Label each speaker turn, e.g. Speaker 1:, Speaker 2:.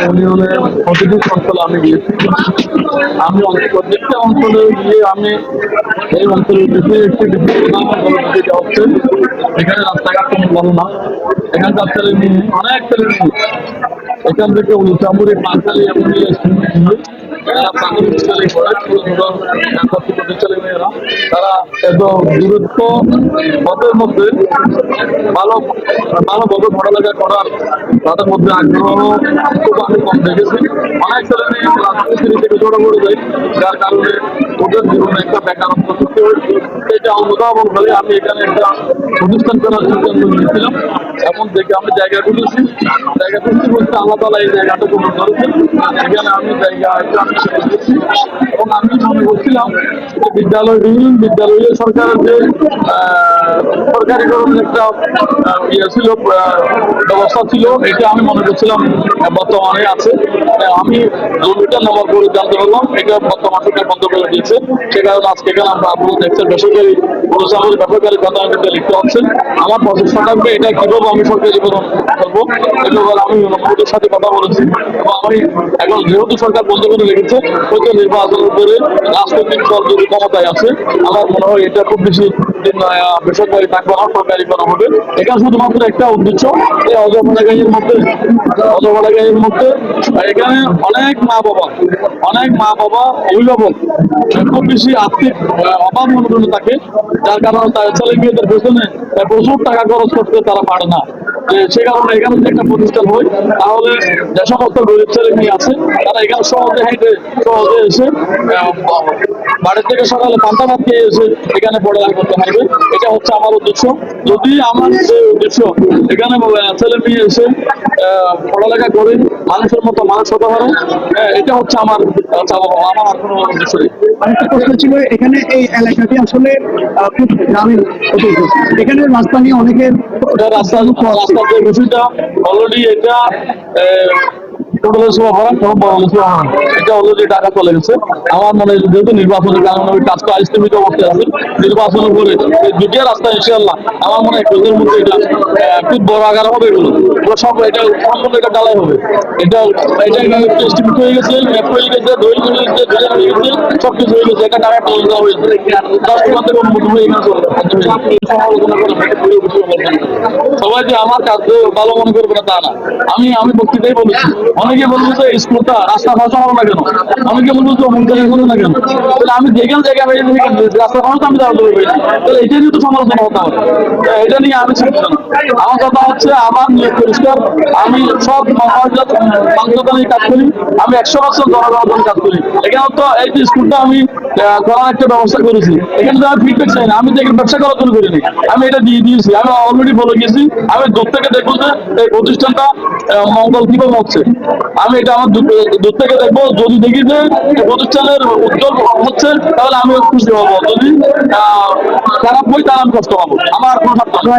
Speaker 1: ইউনিয়নের প্রতিটি অঞ্চলে আমি গিয়েছি। আমি প্রত্যেকটা অঞ্চলে গিয়ে আমি এই অঞ্চলের একটি যেটা হচ্ছে এখানে রাস্তাঘাট কোনো ভালো না। এখানকার ছেলে মেয়ে অনেক ছেলে মেয়ে এখান থেকে উনিশামুড়ি পাঁচশালী এবং প্রাথমিক স্কুলে পড়ে ছেলেমেয়েরা তারা এত দূরত্ব পথের মধ্যে ভালো ভালোভাবে পড়ালেখা করার তাদের মধ্যে আগ্রহ খুব আমি কম দেখেছি। অনেক ছেলে মেয়ে রাজনীতি থেকে জড়ো করে যায়, যার কারণে ওদের জীবনে একটা বেকারত্ব সৃষ্টি হয়েছে। এটা অনুধাবন করে আমি এখানে একটা প্রতিষ্ঠান করার সিদ্ধান্ত নিয়েছিলাম। এমন দেখে আমি জায়গা খুঁজেছি বলতে আল্লাহ তালা এই জায়গাটা গ্রহণ করেছেন। এখানে আমি জায়গা দিয়েছি এবং আমি মনে করছিলাম যে বিভিন্ন বিদ্যালয়ে সরকারের যে সরকারিকরণের একটা ছিল ব্যবস্থা ছিল, এটা আমি মনে করছিলাম বর্তমানে আছে। আমি জমিটা নেওয়ার পরে জানতে পারলাম এটা বর্তমান সরকার বন্ধ করে দিয়েছে। সে কারণে আজকে এখানে আমরা আপনারা দেখছেন বেসরকারি বেসরকারি প্রাথমিকতা লিখতে হচ্ছেন। আমার প্রচেষ্টা থাকবে এটা কিভাবে আমি সরকারিকরণ করবো, এটা আমি মোদের সাথে কথা বলেছি এবং আমি এখন যেহেতু সরকার বন্ধ করে রেখেছে হয়তো নির্বাচনের পরে রাজনৈতিক দল যদি ক্ষমতায় আছে আমার মনে হয় এটা খুব বেশি বেসরকারি থাকবে না, সরকারি করা হবে। এখানে শুধুমাত্র একটা উদ্দেশ্য এই অজপাড়াগাঁয়ের মধ্যে এখানে অনেক মা বাবা অভিভাবক খুব বেশি আর্থিক অভাব মনোরঞ্জন থাকে, যার কারণে তার ছেলে মেয়েদের পেছনে প্রচুর টাকা খরচ করতে তারা পারে না। সে কারণে এখানে যদি একটা প্রতিষ্ঠান হয় তাহলে যে সমস্ত গরিব ছেলে মেয়ে আছে তারা এখানে সহজে এসে বাড়ি থেকে সকালে পান্তা ভাত খেয়ে এসে এখানে পড়ালেখা করতে পারবে। এটা হচ্ছে আমার উদ্দেশ্য। যদি আমার যে উদ্দেশ্য এখানে ছেলে মেয়ে এসে পড়ালেখা করে মানুষের মতো মানুষ হতে পারে, এটা হচ্ছে আমার আর কোনো উদ্দেশ্য নেই।
Speaker 2: আরেকটা প্রশ্ন ছিল, এখানে এই এলাকাটি আসলে খুব গ্রামীণ, এখানে রাস্তা নিয়ে অনেকের
Speaker 1: রাস্তার যে বিষয়টা অলরেডি এটা এটা অলরেডি টাকা চলে গেছে। আমার মনে হয় যেহেতু নির্বাচনের কারণে ওই কাজটা স্থগিত অবস্থায় আছে, নির্বাচনের পরে দ্বিতীয় রাস্তা ইনশাআল্লাহ আমার মনে হয় একজনের মধ্যে এটা খুব বড় আকার হবে। এগুলো সব এটা সম্পূর্ণ এটা ডালাই হবে। এটা এস্টিমেট হয়ে গেছে, ম্যাপ হয়ে গেছে, দই হয়ে গেছে, ডিজাইন হয়ে গেছে, সবকিছু হয়ে গেছে। এটা টাকা টল দেওয়া হয়েছে, রাষ্ট্রপতি থেকে অনুমোদন হয়ে গেছে। সমালোচনা করে সবাই যে আমার কাজ ভালো মনে করবে না তা না। আমি বক্তৃতাই বলেছি, অনেকে বলবো যে স্কুলটা রাস্তা ফাঁসা হবে না কেন, অনেকে বলবো যে অমুক জায়গায় করবে না কেন। তাহলে আমি যেখানে জায়গায় রাস্তা ফাঁসা আমি তাহলে ধরে পেয়েছি, তাহলে এটা নিয়ে তো সমালোচনা হতে হবে। এটা নিয়ে আমি চিন্তা না। আমার কথা হচ্ছে আমার নিয়ে পরিষ্কার, আমি সব বাধ্যতা নিয়ে কাজ করি, আমি 100% জনগণের কাজ করি। এখানে তো এই যে স্কুলটা আমি করার একটা ব্যবস্থা করেছি, এখানে তো আমি ফিডব্যাক চাই না, আমি দেখে ব্যবসা করার জন্য করিনি, আমি এটা দিয়েছি। আমি অলরেডি বলে গেছি আমি দূর থেকে দেখবো যে এই প্রতিষ্ঠানটা মঙ্গল কিভাবে হচ্ছে। আমি এটা আমার দূর থেকে দেখবো, যদি দেখি যে প্রতিষ্ঠানের উদ্যোগ হচ্ছে তাহলে আমি খুশি হবো, যদি খারাপ হই তাহলে আমি কষ্ট পাবো। আমার কোনো